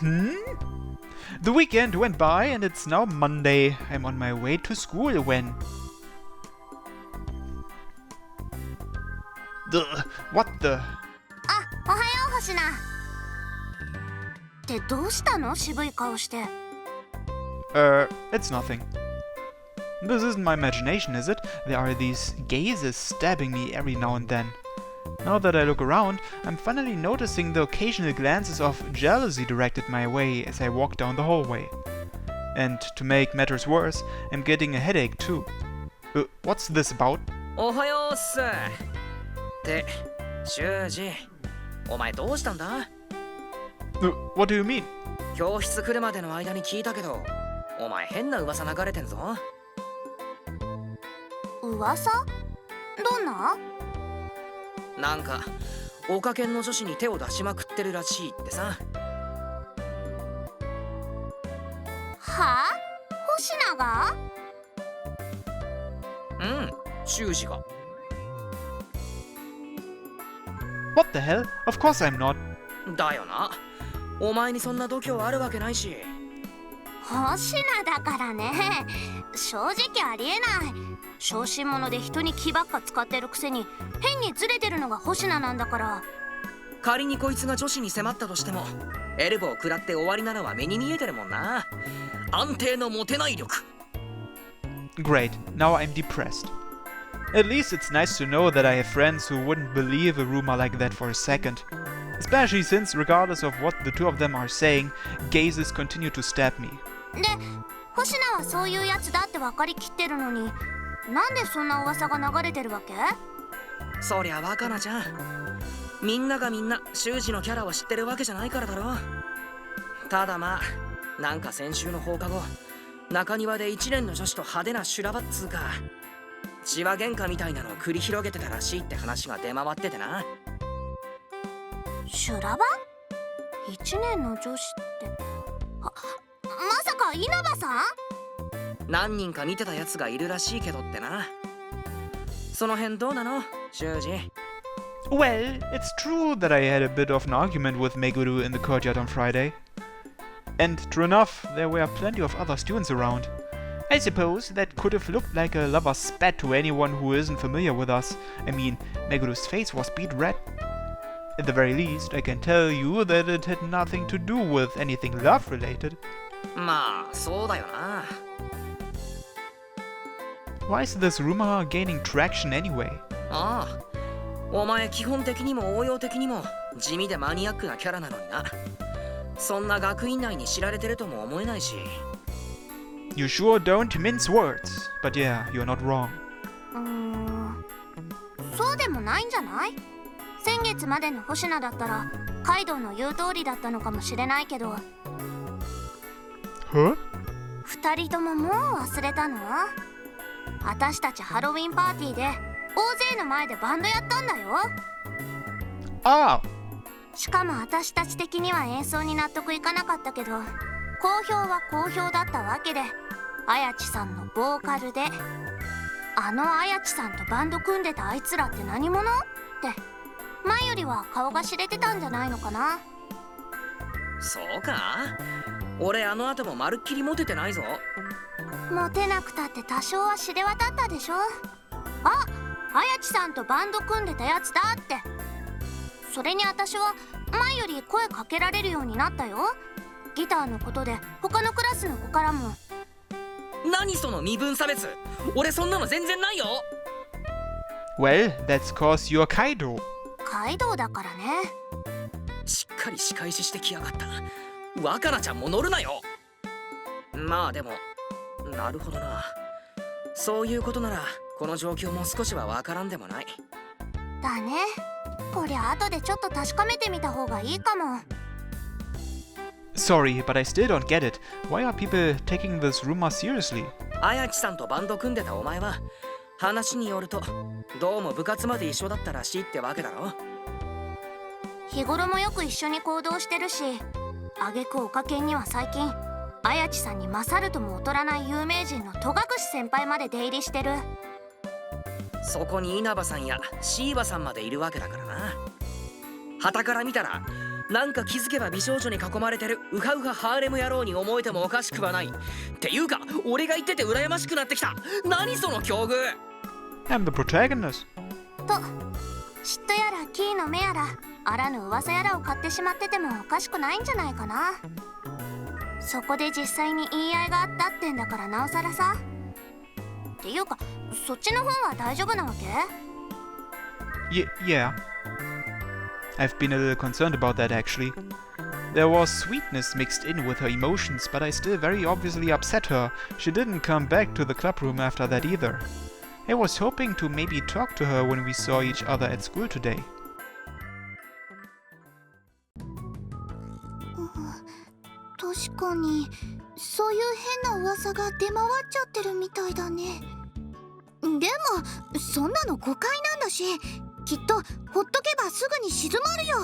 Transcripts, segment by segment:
The weekend went by and it's now Monday. I'm on my way to school when... What the... あ、おはよう星名。ってどうしたの？渋い顔して。It's nothing. This isn't my imagination, is it? There are these gazes stabbing me every now and then. Now that I look around, I'm finally noticing the occasional glances of jealousy directed my way as I walk down the hallway. And to make matters worse, I'm getting a headache too. What's this about? おはようっす。って修二、お前どうしたんだ？ What do you mean? 教室来るまでの間に聞いたけど、お前変な噂流れてんぞ。噂？どんな？なんかおかけんの女子に手を出しまくってるらしいってさ。はあ？星名が？うん、修二が。What the hell? Of course I'm not. だよな。お前にそんな度胸あるわけないし。星名だからね。正直ありえない。小心者で人に気ばっか使ってるくせに変にずれてるのが星名なんだから。仮にこいつが女子に迫ったとしてもエルボー食らって終わりなのは目に見えてるもんな。安定のモテない力。 Great, now I'm depressed. At least it's nice to know that I have friends who wouldn't believe a rumor like that for a second. Especially since, regardless of what the two of them are saying, gazes continue to stab me. で、星名はそういうやつだって分かりきってるのに、なんでそんな噂が流れてるわけ？そりゃ若菜ちゃん、みんながみんな修二のキャラを知ってるわけじゃないからだろ。ただまあ、なんか先週の放課後、中庭で一年の女子と派手な修羅場っつうか、血話喧嘩みたいなのを繰り広げてたらしいって話が出回っててな。修羅場？一年の女子って、まさか稲葉さん？何人か見てたやつがいるらしいけどってな。その辺どうなの、修二？ Well, it's true that I had a bit of an argument with Meguru in the courtyard on Friday. And true enough, there were plenty of other students around. I suppose that could have looked like a lover's spat to anyone who isn't familiar with us. I mean, Meguru's face was beet red. At the very least, I can tell you that it had nothing to do with anything love-related. まあ、そうだよな。Why is this rumor gaining traction anyway? ああ、お前基本的にも応用的にも地味でマニアックなキャラなのにな。そんな学院内に知られてるとも思えないし。You sure don't mince words, but yeah, you're not wrong. そうでもないんじゃない？先月までの星名だったらカイドウの言う通りだったのかもしれないけど。Huh? 二人とももう忘れたの？私たちハロウィンパーティーで大勢の前でバンドやったんだよ。Ah! しかも私たち的には演奏に納得いかなかったけど、好評は好評だったわけで、あやちさんのボーカルで、あのあやちさんとバンド組んでたあいつらって何者？って前よりは顔が知れてたんじゃないのかな。そうか？俺あの後もまるっきりモテてないぞ。モテなくたって多少は知れ渡ったでしょ。あやちさんとバンド組んでたやつだって。それに私は前より声かけられるようになったよ。ギターのことで他のクラスの子からも。何その身分差別？俺そんなの全然ないよ。 Well, that's cause you're Kaido. カイドウだからね。しっかり仕返ししてきやがった。若菜ちゃんも乗るなよ。まあでもなるほどな。そういうことならこの状況も少しはわからんでもない。だね。こりゃ後でちょっと確かめてみた方がいいかも。 Sorry, but I still don't get it. Why are people taking this rumor seriously? あやちさんとバンド組んでたお前は話によるとどうも部活まで一緒だったらしいってわけだろ。日頃もよく一緒に行動してるし、挙句おかけんには最近あやちさんに勝るとも劣らない有名人の戸隠先輩まで出入りしてる。そこに稲葉さんやシーバさんまでいるわけだからな。傍から見たらなんか気づけば美少女に囲まれてるウハウハハーレム野郎に思えてもおかしくはない。っていうか俺が言ってて羨ましくなってきた。何その境遇。 I'm the protagonist. と嫉妬やらキーの目やらあらぬ噂やらを買ってしまっててもおかしくないんじゃないかな。そこで実際に言い合いがあったってんだからなおさらさ。っていうかそっちの方は大丈夫なわけ？ Yeah. I've been a little concerned about that actually. There was sweetness mixed in with her emotions, but I still very obviously upset her. She didn't come back to the club room after that either. I was hoping to maybe talk to her when we saw each other at school today. 確かにそういう変な噂が出回っちゃってるみたいだね。でもそんなの誤解なんだし、きっとほっとけばすぐに静まるよ。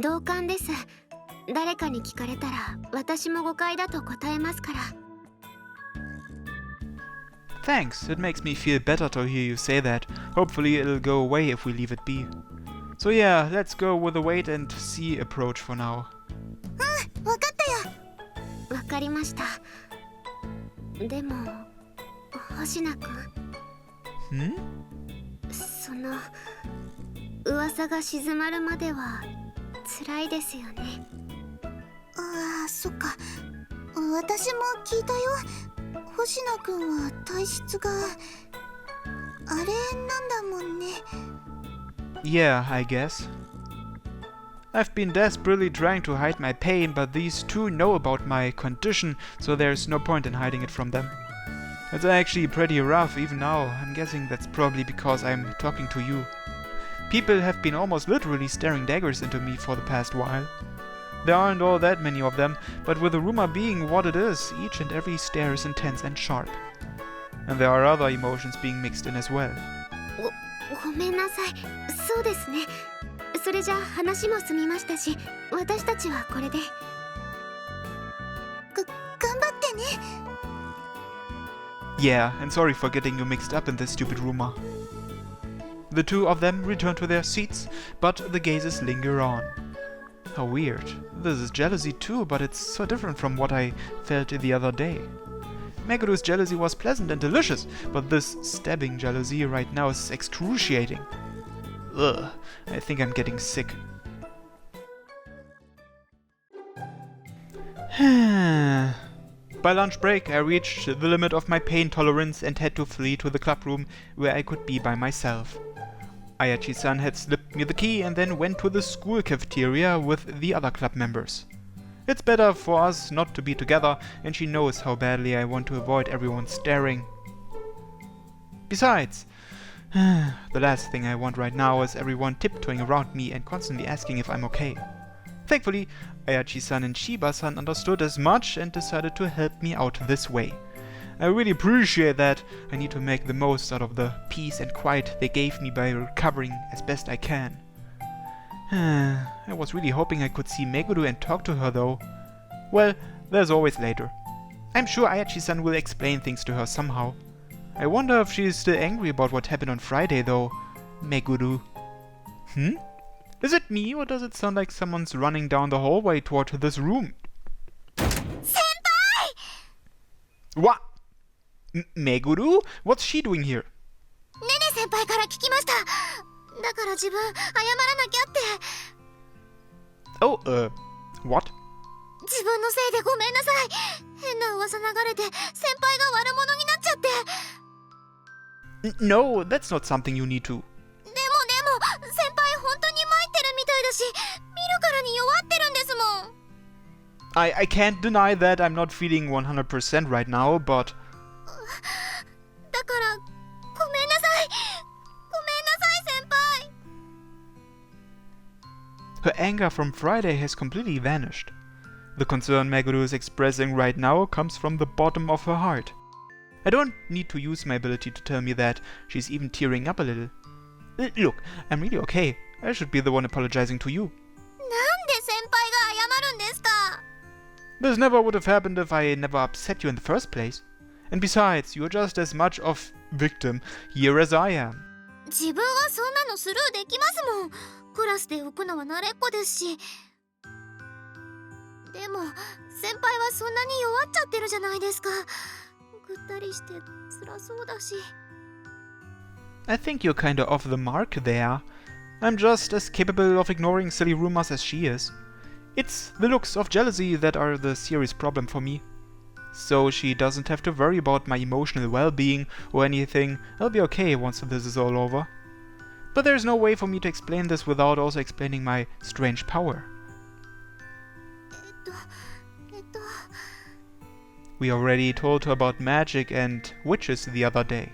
同感です。誰かに聞かれたら私も誤解だと答えますから。 Thanks, it makes me feel better to hear you say that. Hopefully it'll go away if we leave it be. So yeah, let's go with the wait and see approach for now. わかったよ。わかりました。でも星名くん、その噂が静まるまでは辛いですよね。ああ、そっか。私も聞いたよ。星名くんは体質があれなんだもんね。 Yeah, I guess. I've been desperately trying to hide my pain, but these two know about my condition, so there's no point in hiding it from them. It's actually pretty rough even now. I'm guessing that's probably because I'm talking to you. People have been almost literally staring daggers into me for the past while. There aren't all that many of them, but with the rumor being what it is, each and every stare is intense and sharp. And there are other emotions being mixed in as well. ごめんなさい。そうですね。それじゃ話も済みましたし、私たちはこれで。頑張ってね。Yeah, and sorry for getting you mixed up in this stupid rumor. The two of them return to their seats, but the gazes linger on. How weird. This is jealousy too, but it's so different from what I felt the other day. Meguru's jealousy was pleasant and delicious, but this stabbing jealousy right now is excruciating. Ugh, I think I'm getting sick. By lunch break, I reached the limit of my pain tolerance and had to flee to the club room where I could be by myself. Ayachi-san had slipped me the key and then went to the school cafeteria with the other club members. It's better for us not to be together, and she knows how badly I want to avoid everyone staring. Besides, the last thing I want right now is everyone tiptoeing around me and constantly asking if I'm okay. Thankfully, Ayachi-san and Shiba-san understood as much and decided to help me out this way. I really appreciate that. I need to make the most out of the peace and quiet they gave me by recovering as best I can. I was really hoping I could see Meguru and talk to her though. Well, there's always later. I'm sure Ayachi-san will explain things to her somehow. I wonder if she is still angry about what happened on Friday though. Meguru. Is it me, or does it sound like someone's running down the hallway toward this room? Senpai! What? Meguru? What's she doing here? ねね先輩から聞きました。だから自分謝らなきゃって。Oh, what? 自分のせいでごめんなさい。変な噂流れて先輩が悪者になっちゃって。No, that's not something you need to. でも先輩本当に参ってるみたいだし、見るからに弱ってるんですもん。I can't deny that I'm not feeling 100% right now, but... だからごめんなさい。ごめんなさい先輩。Her anger from Friday has completely vanished. The concern Meguru is expressing right now comes from the bottom of her heart. I don't need to use my ability to tell me that. She's even tearing up a little. Look, I'm really okay. I should be the one apologizing to you. なんで先輩が謝るんですか？ This never would have happened if I never upset you in the first place. And besides, you're just as much of victim here as I am. 自分はそんなのスルーできますもん。クラスで浮くのは慣れっこですし。でも先輩はそんなに弱っちゃってるじゃないですか。ぐったりして辛そうだし。I think you're kinda off the mark there. I'm just as capable of ignoring silly rumors as she is. It's the looks of jealousy that are the serious problem for me. So she doesn't have to worry about my emotional well-being or anything. I'll be okay once this is all over. But there's no way for me to explain this without also explaining my strange power. We already told her about magic and witches the other day.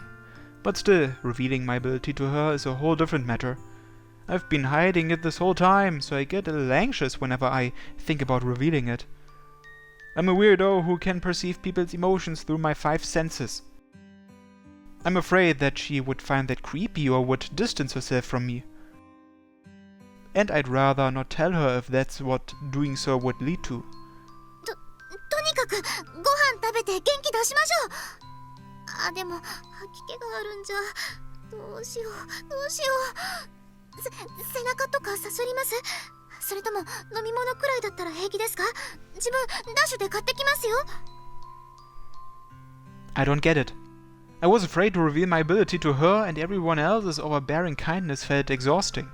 But still, revealing my ability to her is a whole different matter. I've been hiding it this whole time, so I get a little anxious whenever I think about revealing it. I'm a weirdo who can perceive people's emotions through my 5 senses. I'm afraid that she would find that creepy or would distance herself from me. And I'd rather not tell her if that's what doing so would lead to. とにかくご飯食べて元気出しましょう。あ、でも吐き気があるんじゃ。どうしようどうしよう。背中とかさすります？それとも飲み物くらいだったら平気ですか？自分ダッシュで買ってきますよ。I don't get it. I was afraid to reveal my ability to her, and everyone else's overbearing kindness felt exhausting.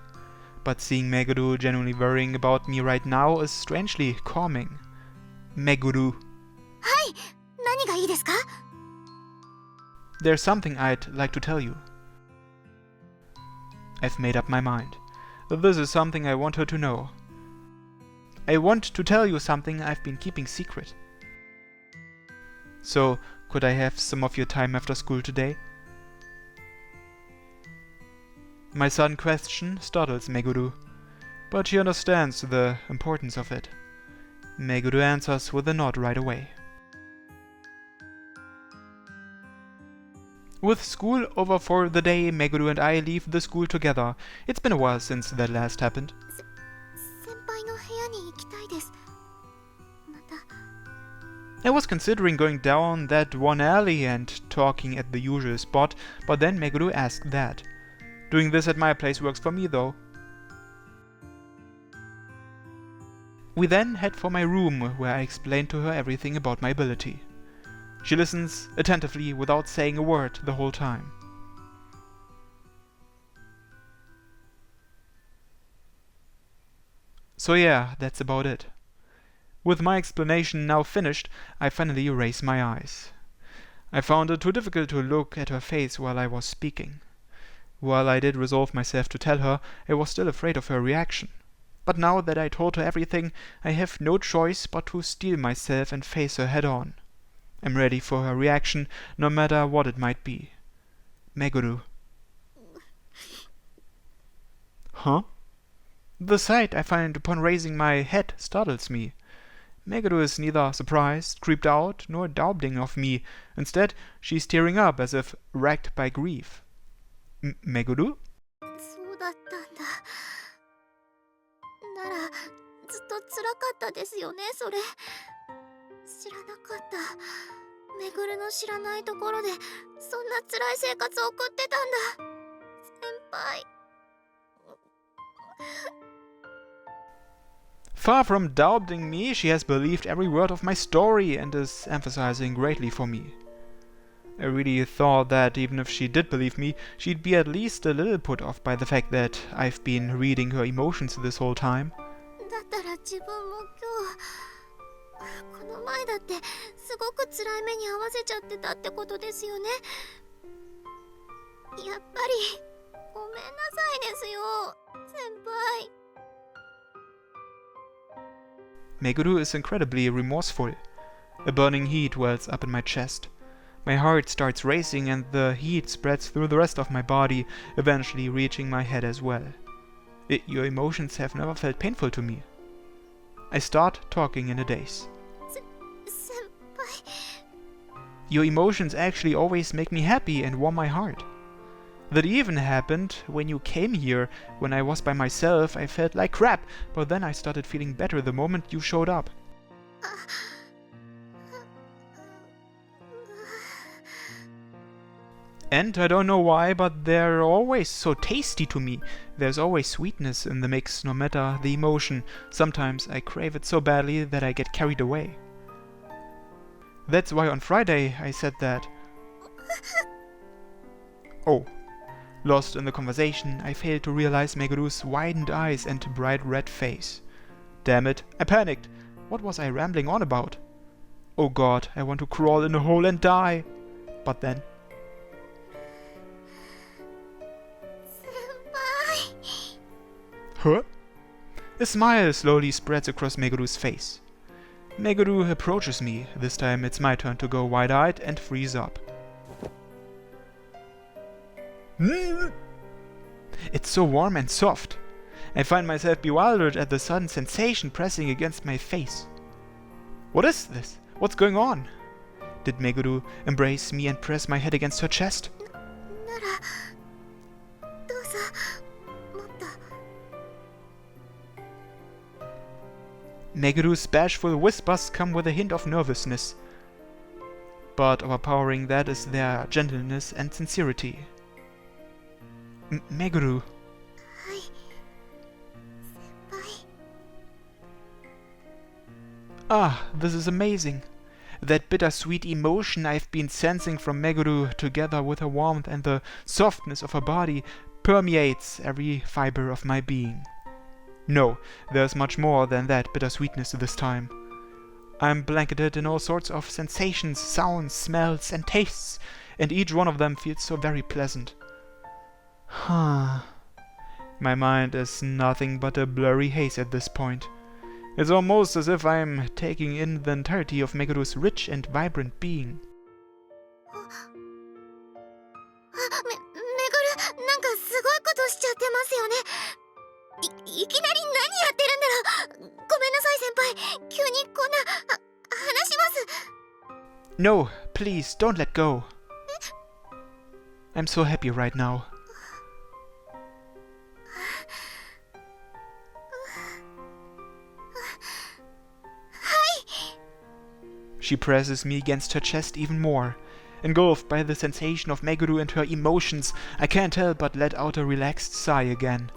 But seeing Meguru genuinely worrying about me right now is strangely calming. Meguru. はい、何がいいですか？ There's something I'd like to tell you. I've made up my mind. This is something I want her to know. I want to tell you something I've been keeping secret. So, could I have some of your time after school today? My sudden question startles Meguru, but she understands the importance of it. Meguru answers with a nod right away. With school over for the day, Meguru and I leave the school together. It's been a while since that last happened. 先輩の部屋に行きたいです。また。 I was considering going down that one alley and talking at the usual spot, but then Meguru asked that. Doing this at my place works for me though. We then head for my room, where I explain to her everything about my ability. She listens attentively without saying a word the whole time. So yeah, that's about it. With my explanation now finished, I finally raise my eyes. I found it too difficult to look at her face while I was speaking. While I did resolve myself to tell her, I was still afraid of her reaction. But now that I told her everything, I have no choice but to steel myself and face her head on. I'm ready for her reaction, no matter what it might be. Meguru. Huh? The sight I find upon raising my head startles me. Meguru is neither surprised, creeped out, nor doubting of me. Instead, she's tearing up as if racked by grief. Meguru? そうだったんだ。ならずっと辛かったですよね、それ。知らなかった。めぐるの知らないところでそんな辛い生活を送ってたんだ。先輩。Far from doubting me, she has believed every word of my story and is emphasizing greatly for me. I really thought that even if she did believe me, she'd be at least a little put off by the fact that I've been reading her emotions this whole time. だったら自分も今日この前だってすごく辛い目に遭わせちゃってたってことですよね。やっぱりごめんなさいですよ、先輩。Meguru is incredibly remorseful. A burning heat wells up in my chest. My heart starts racing and the heat spreads through the rest of my body, eventually reaching my head as well. Your emotions have never felt painful to me. I start talking in a daze. 先輩。 Your emotions actually always make me happy and warm my heart. That even happened when you came here. When I was by myself, I felt like crap, but then I started feeling better the moment you showed up. And I don't know why, but they're always so tasty to me. There's always sweetness in the mix, no matter the emotion. Sometimes I crave it so badly that I get carried away. That's why on Friday I said that. Oh. Lost in the conversation, I failed to realize Meguru's widened eyes and bright red face. Damn it, I panicked. What was I rambling on about? Oh god, I want to crawl in a hole and die. But then... Huh? A smile slowly spreads across Meguru's face. Meguru approaches me. This time it's my turn to go wide-eyed and freeze up. It's so warm and soft. I find myself bewildered at the sudden sensation pressing against my face. What is this? What's going on? Did Meguru embrace me and press my head against her chest? Meguru's bashful whispers come with a hint of nervousness, but overpowering that is their gentleness and sincerity. Meguru. Ah, this is amazing. That bittersweet emotion I've been sensing from Meguru, together with her warmth and the softness of her body, permeates every fiber of my being. No, there's much more than that bittersweetness this time. I'm blanketed in all sorts of sensations, sounds, smells, and tastes, and each one of them feels so very pleasant. My mind is nothing but a blurry haze at this point. It's almost as if I'm taking in the entirety of Meguru's rich and vibrant being. No, please, don't let go. I'm so happy right now. She presses me against her chest even more. Engulfed by the sensation of Meguru and her emotions, I can't help but let out a relaxed sigh again.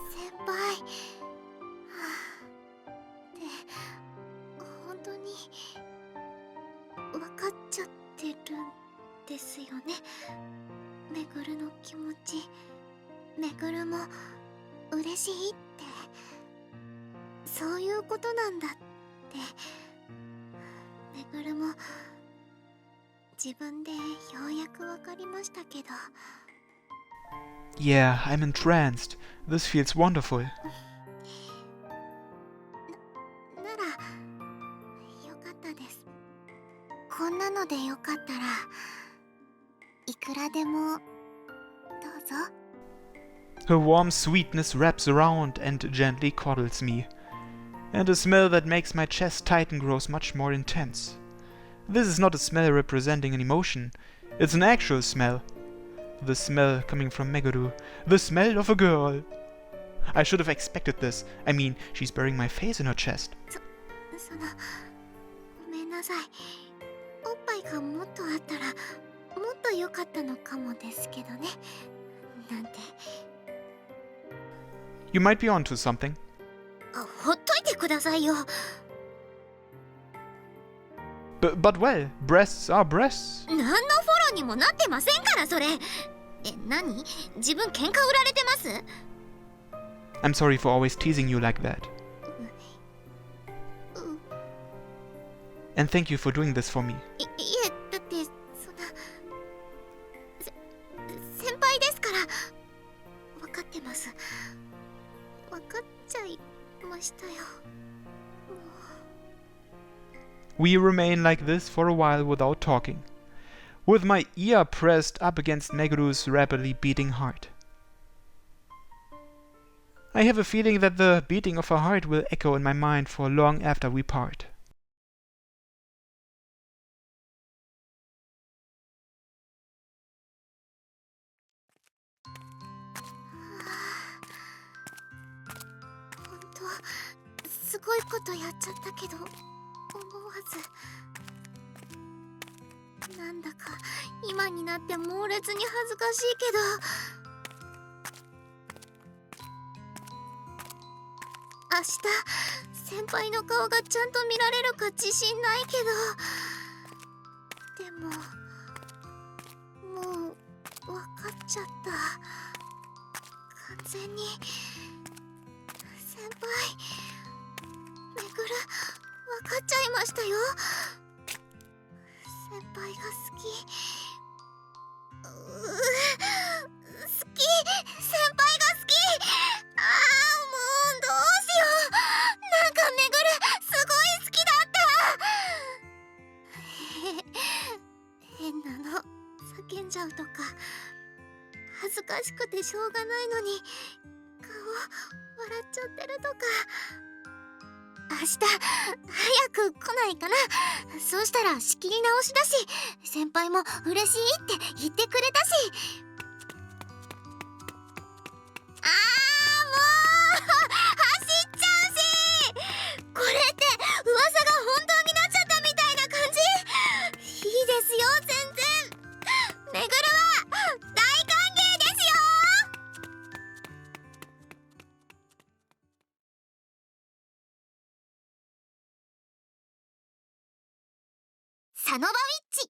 Yeah, I'm entranced. This feels wonderful. Her warm sweetness wraps around and gently coddles me. And a smell that makes my chest tighten grows much more intense. This is not a smell representing an emotion. It's an actual smell. The smell coming from Meguru. The smell of a girl. I should have expected this. I mean, she's burying my face in her chest. You might be onto something. But well, breasts are breasts. I'm sorry for always teasing you like that. And thank you for doing this for me. We remain like this for a while without talking, with my ear pressed up against Meguru's rapidly beating heart. I have a feeling that the beating of her heart will echo in my mind for long after we part. なんだか今になって猛烈に恥ずかしいけど、明日先輩の顔がちゃんと見られるか自信ないけど、でももう分かっちゃった。完全に先輩めぐる分かっちゃいましたよ。先輩が好き、好き、先輩が好き。ああ、もうどうしよう。なんかめぐるすごい好きだった。変なの叫んじゃうとか、恥ずかしくてしょうがないのに顔笑っちゃってるとか。明日早く来ないかな。そうしたら仕切り直しだし、先輩も嬉しいって言ってくれたし。あーもう走っちゃうし。これって噂が本当になっちゃったみたいな感じ。いいですよ、全然。めぐるは大歓迎ですよ。サノバウィッチ